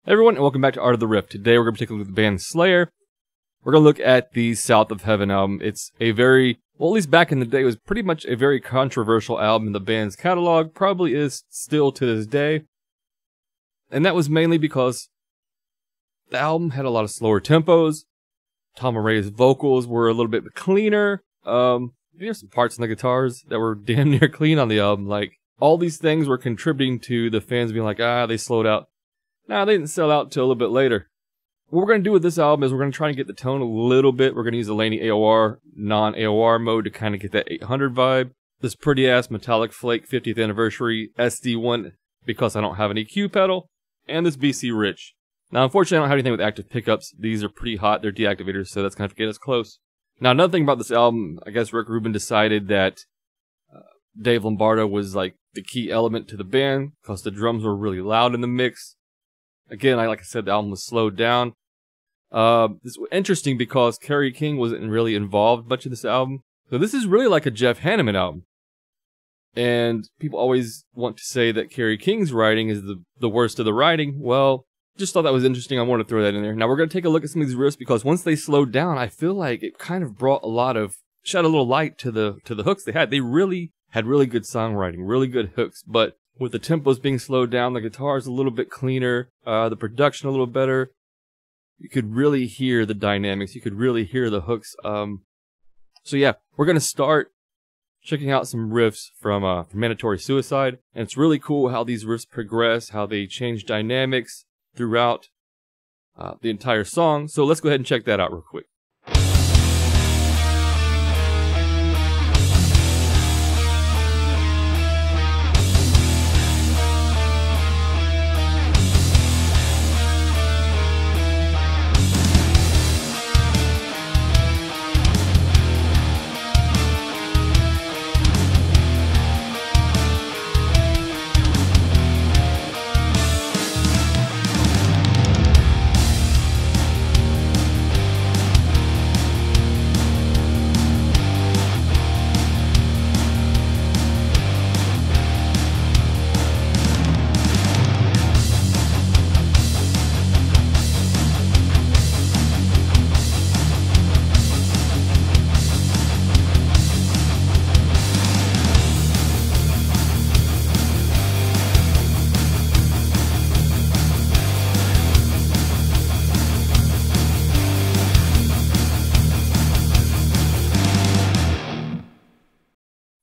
Hey everyone, and welcome back to Art of the Riff. Today we're going to take a look at the band Slayer. We're going to look at the South of Heaven album. It's a very, well, at least back in the day, it was pretty much a very controversial album in the band's catalog. Probably is still to this day. And that was mainly because the album had a lot of slower tempos. Tom Aray's vocals were a little bit cleaner. There's some parts in the guitars that were damn near clean on the album. Like, all these things were contributing to the fans being like, they slowed out. Nah, they didn't sell out till a little bit later. What we're going to do with this album is we're going to try and get the tone a little bit. We're going to use the Laney AOR, non-AOR mode to kind of get that 800 vibe. This pretty-ass Metallic Flake 50th Anniversary SD1 because I don't have an EQ pedal. And this BC Rich. Now, unfortunately, I don't have anything with active pickups. These are pretty hot. They're deactivators, so that's going to get us close. Now, another thing about this album, I guess Rick Rubin decided that Dave Lombardo was like the key element to the band because the drums were really loud in the mix. Again, like I said, the album was slowed down. This was interesting because Kerry King wasn't really involved much in this album. So this is really like a Jeff Hanneman album. And people always want to say that Kerry King's writing is the worst of the writing. Well, just thought that was interesting. I want to throw that in there. Now we're going to take a look at some of these riffs because once they slowed down, I feel like it kind of brought shed a little light to the hooks they had. They really had really good songwriting, really good hooks, but with the tempos being slowed down, the guitar's a little bit cleaner, the production a little better. You could really hear the dynamics. You could really hear the hooks. So yeah, we're going to start checking out some riffs from Mandatory Suicide. And it's really cool how these riffs progress, how they change dynamics throughout the entire song. So let's go ahead and check that out real quick.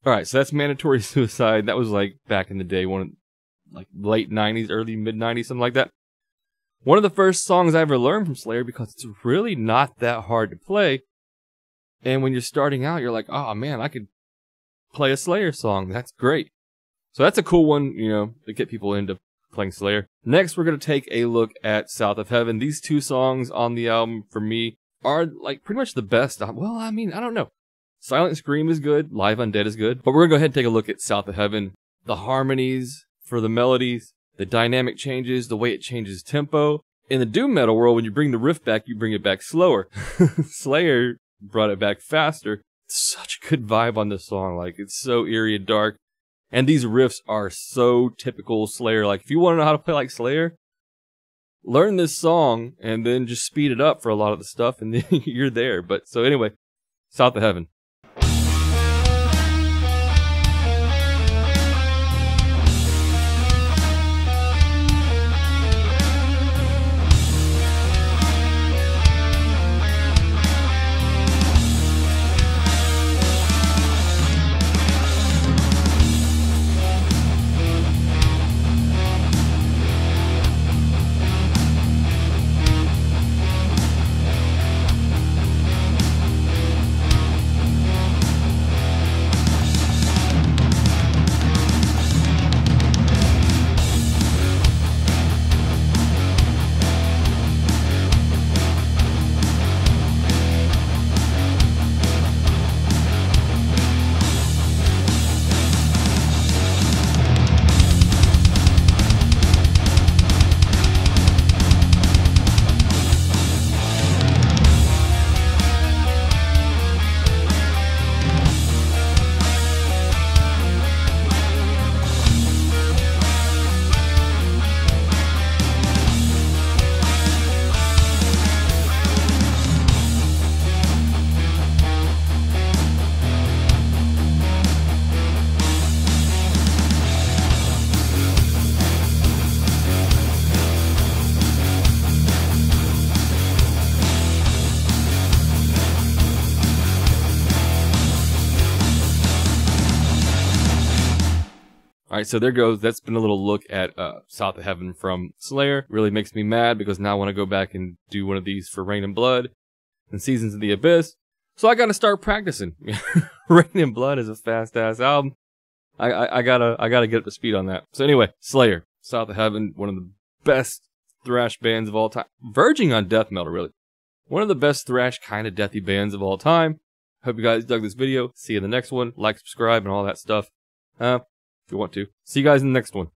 Alright, so that's Mandatory Suicide. That was like back in the day, like late 90s, early mid 90s, something like that. One of the first songs I ever learned from Slayer because it's really not that hard to play. And when you're starting out, you're like, oh man, I could play a Slayer song. That's great. So that's a cool one, to get people into playing Slayer. Next, we're going to take a look at South of Heaven. These two songs on the album, for me, are like pretty much the best. Well, I mean, I don't know. Silent Scream is good, Live Undead is good, but we're going to go ahead and take a look at South of Heaven. The harmonies for the melodies, the dynamic changes, the way it changes tempo. In the doom metal world, when you bring the riff back, you bring it back slower. Slayer brought it back faster. Such a good vibe on this song, like it's so eerie and dark. And these riffs are so typical Slayer. Like if you want to know how to play like Slayer, learn this song and then just speed it up for a lot of the stuff and then you're there. But so anyway, South of Heaven. Alright, so there goes. That's been a little look at South of Heaven from Slayer. Really makes me mad because now I want to go back and do one of these for Rain and Blood and Seasons of the Abyss. So I gotta start practicing. Rain and Blood is a fast-ass album. I gotta get up to speed on that. So anyway, Slayer, South of Heaven, one of the best thrash bands of all time. Verging on death metal, really. One of the best thrash kind of deathy bands of all time. Hope you guys dug this video. See you in the next one. Like, subscribe, and all that stuff. If you want to. See you guys in the next one.